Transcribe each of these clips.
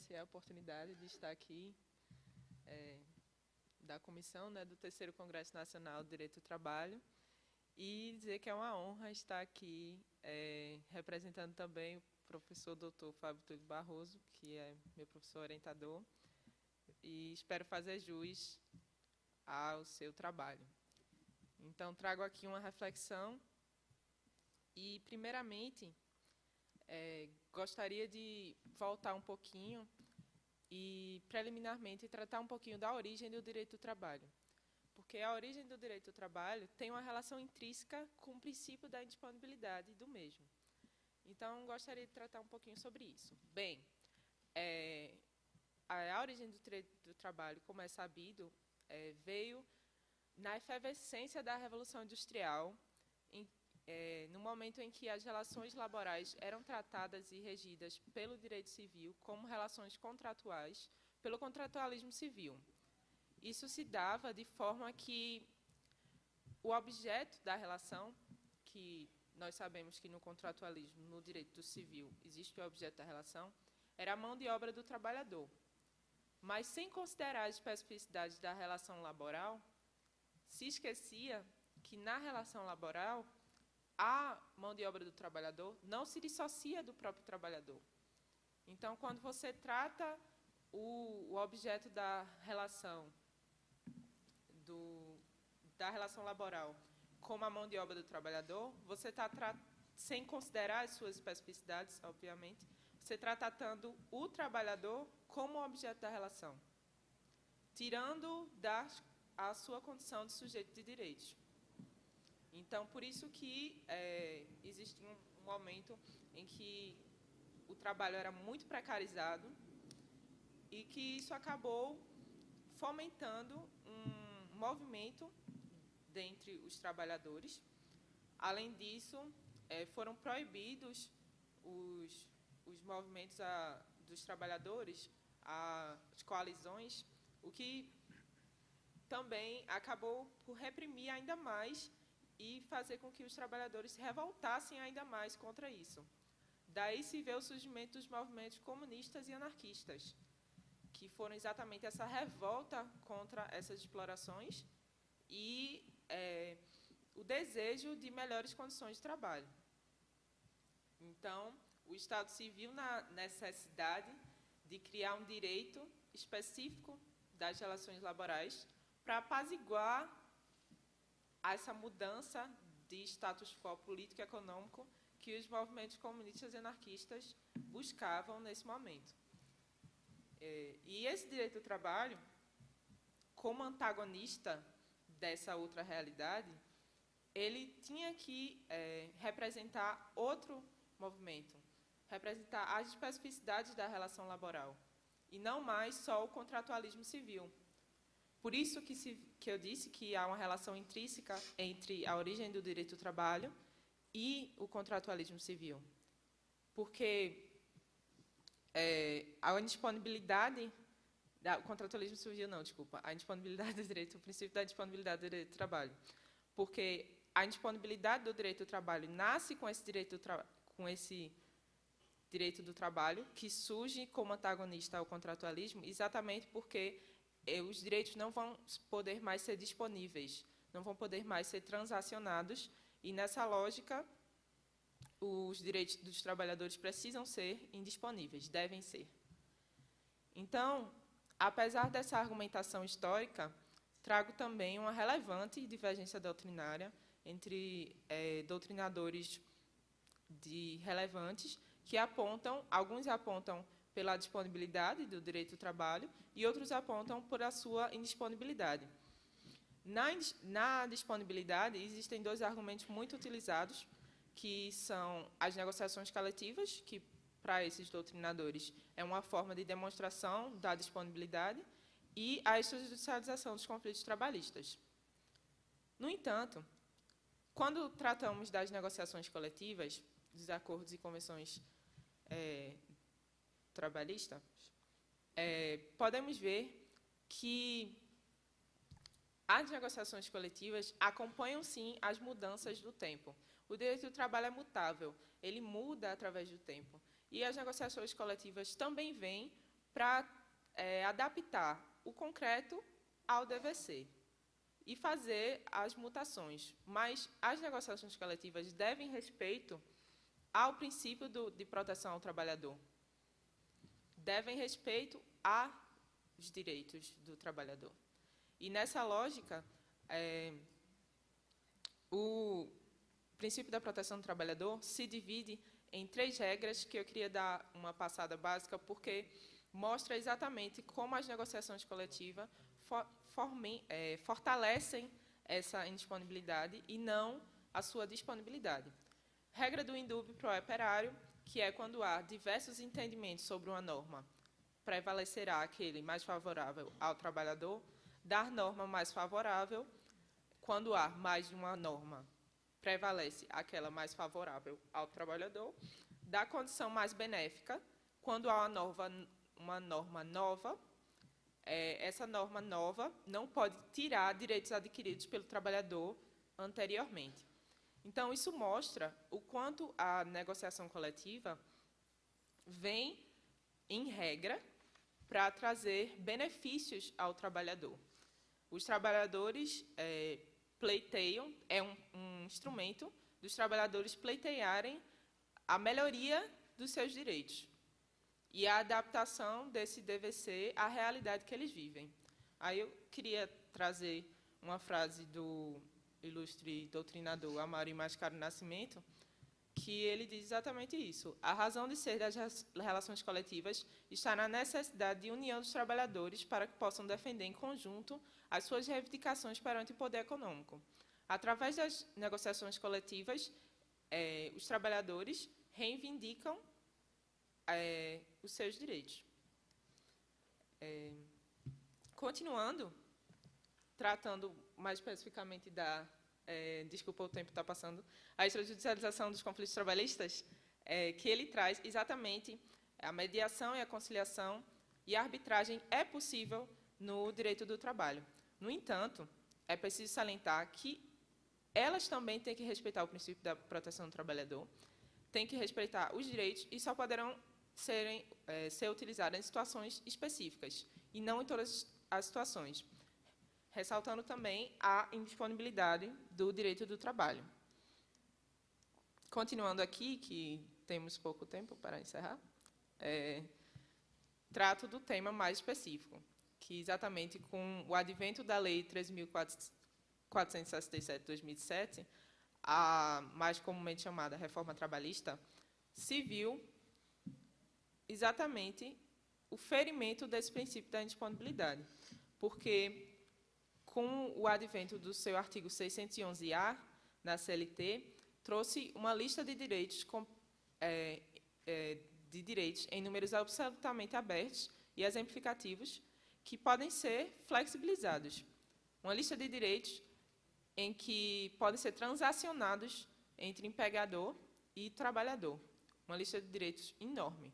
agradecer a oportunidade de estar aqui, da comissão, do terceiro Congresso Nacional do Direito do Trabalho, e dizer que é uma honra estar aqui representando também o professor Dr. Fábio Túlio Barroso, que é meu professor orientador, e espero fazer jus ao seu trabalho. Então, trago aqui uma reflexão e, primeiramente, gostaria de voltar um pouquinho e, preliminarmente, tratar um pouquinho da origem do direito do trabalho. Porque a origem do direito do trabalho tem uma relação intrínseca com o princípio da indisponibilidade do mesmo. Então, gostaria de tratar um pouquinho sobre isso. Bem, a origem do direito do trabalho, como é sabido, veio na efervescência da Revolução Industrial, no momento em que as relações laborais eram tratadas e regidas pelo direito civil como relações contratuais, pelo contratualismo civil. Isso se dava de forma que o objeto da relação, que nós sabemos que no contratualismo, no direito civil, existe o objeto da relação, era a mão de obra do trabalhador. Mas, sem considerar as especificidades da relação laboral, se esquecia que, na relação laboral, a mão de obra do trabalhador não se dissocia do próprio trabalhador. Então, quando você trata o objeto da relação laboral como a mão de obra do trabalhador, você está, sem considerar as suas especificidades, obviamente, você está tratando o trabalhador como objeto da relação, tirando a sua condição de sujeito de direitos. Então, por isso que existe um momento em que o trabalho era muito precarizado e que isso acabou fomentando um movimento dentre os trabalhadores. Além disso, foram proibidos os movimentos dos trabalhadores, as coalizões, o que também acabou por reprimir ainda mais e fazer com que os trabalhadores se revoltassem ainda mais contra isso. Daí se vê o surgimento dos movimentos comunistas e anarquistas, que foram exatamente essa revolta contra essas explorações e o desejo de melhores condições de trabalho. Então, o Estado se viu na necessidade de criar um direito específico das relações laborais para apaziguar essa mudança de status quo político e econômico que os movimentos comunistas e anarquistas buscavam nesse momento. E esse direito do trabalho, como antagonista dessa outra realidade, ele tinha que representar outro movimento, representar as especificidades da relação laboral, e não mais só o contratualismo civil. Por isso que eu disse que há uma relação intrínseca entre a origem do direito do trabalho e o contratualismo civil. Porque a indisponibilidade o contratualismo civil, não, desculpa, a indisponibilidade do direito, o princípio da indisponibilidade do direito do trabalho. Porque a indisponibilidade do direito do trabalho nasce com esse direito do trabalho, que surge como antagonista ao contratualismo, exatamente porque os direitos não vão poder mais ser disponíveis, não vão poder mais ser transacionados, e, nessa lógica, os direitos dos trabalhadores precisam ser indisponíveis, devem ser. Então, apesar dessa argumentação histórica, trago também uma relevante divergência doutrinária entre doutrinadores relevantes que alguns apontam pela disponibilidade do direito do trabalho e outros apontam por a sua indisponibilidade. Na disponibilidade, existem dois argumentos muito utilizados, que são as negociações coletivas, que, para esses doutrinadores, é uma forma de demonstração da disponibilidade, e a extrajudicialização dos conflitos trabalhistas. No entanto, quando tratamos das negociações coletivas, dos acordos e convenções trabalhistas, podemos ver que as negociações coletivas acompanham, sim, as mudanças do tempo. O direito do trabalho é mutável, ele muda através do tempo. E as negociações coletivas também vêm para adaptar o concreto ao DVC e fazer as mutações. Mas as negociações coletivas devem respeito ao princípio de proteção ao trabalhador. Devem respeito aos direitos do trabalhador. E, nessa lógica, o princípio da proteção do trabalhador se divide em 3 regras, que eu queria dar uma passada básica, porque mostra exatamente como as negociações coletivas fortalecem essa indisponibilidade e não a sua disponibilidade. Regra do indúbio pro operário, que é quando há diversos entendimentos sobre uma norma, prevalecerá aquele mais favorável ao trabalhador, dar norma mais favorável, quando há mais de uma norma, prevalece aquela mais favorável ao trabalhador, da condição mais benéfica, quando há uma norma nova, essa norma nova não pode tirar direitos adquiridos pelo trabalhador anteriormente. Então, isso mostra o quanto a negociação coletiva vem, em regra, para trazer benefícios ao trabalhador. Os trabalhadores pleiteiam, é um instrumento dos trabalhadores pleitearem a melhoria dos seus direitos e a adaptação desse DVC à realidade que eles vivem. Aí eu queria trazer uma frase do ilustre doutrinador Amaury Mascaro Nascimento, que ele diz exatamente isso. A razão de ser das relações coletivas está na necessidade de união dos trabalhadores para que possam defender em conjunto as suas reivindicações perante o poder econômico. Através das negociações coletivas, os trabalhadores reivindicam os seus direitos. Continuando, tratando mais especificamente da... desculpa, o tempo está passando. A extrajudicialização dos conflitos trabalhistas, que ele traz exatamente a mediação e a conciliação e a arbitragem é possível no direito do trabalho. No entanto, é preciso salientar que elas também têm que respeitar o princípio da proteção do trabalhador, têm que respeitar os direitos e só poderão ser utilizadas em situações específicas, e não em todas as situações, ressaltando também a indisponibilidade do direito do trabalho. Continuando aqui, que temos pouco tempo para encerrar, trato do tema mais específico, que exatamente com o advento da Lei 3.467 de 2007, a mais comumente chamada reforma trabalhista, se viu exatamente o ferimento desse princípio da indisponibilidade, porque com o advento do seu artigo 611-A na CLT, trouxe uma lista de direitos, em números absolutamente abertos e exemplificativos, que podem ser flexibilizados. Uma lista de direitos em que podem ser transacionados entre empregador e trabalhador. Uma lista de direitos enorme.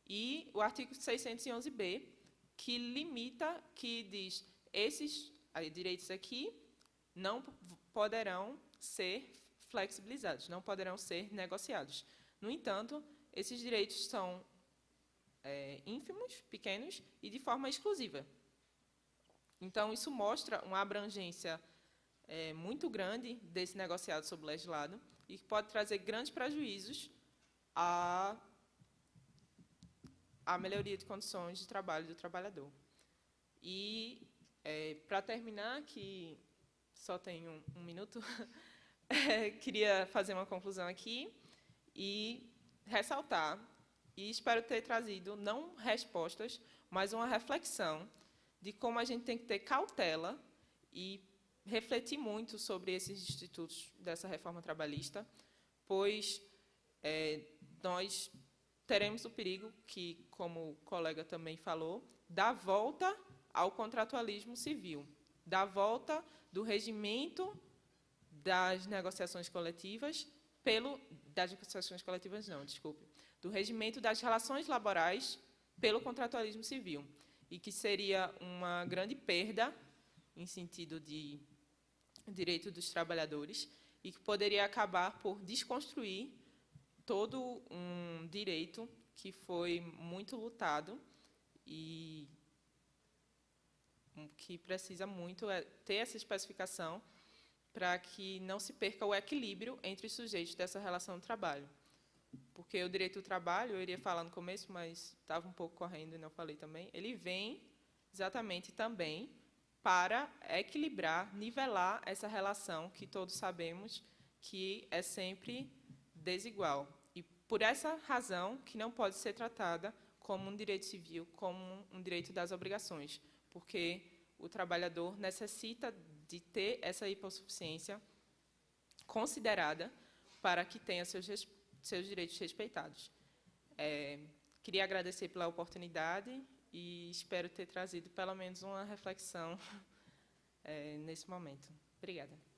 E o artigo 611-B, que limita, que diz, esses direitos aqui não poderão ser flexibilizados, não poderão ser negociados. No entanto, esses direitos são ínfimos, pequenos e de forma exclusiva. Então, isso mostra uma abrangência muito grande desse negociado sob legislado e que pode trazer grandes prejuízos à melhoria de condições de trabalho do trabalhador. E, para terminar, que só tenho um minuto, queria fazer uma conclusão aqui e ressaltar, e espero ter trazido, não respostas, mas uma reflexão de como a gente tem que ter cautela e refletir muito sobre esses institutos dessa reforma trabalhista, pois nós teremos o perigo que, como o colega também falou, da volta ao contratualismo civil, da volta do regimento das negociações coletivas do regimento das relações laborais pelo contratualismo civil, e que seria uma grande perda em sentido de direito dos trabalhadores e que poderia acabar por desconstruir todo um direito que foi muito lutado E o que precisa muito é ter essa especificação para que não se perca o equilíbrio entre os sujeitos dessa relação de trabalho. Porque o direito do trabalho, eu iria falar no começo, mas estava um pouco correndo e não falei também, ele vem exatamente também para equilibrar, nivelar essa relação que todos sabemos que é sempre desigual. E por essa razão que não pode ser tratada como um direito civil, como um direito das obrigações, porque o trabalhador necessita de ter essa hipossuficiência considerada para que tenha seus direitos respeitados. Queria agradecer pela oportunidade e espero ter trazido pelo menos uma reflexão nesse momento. Obrigada.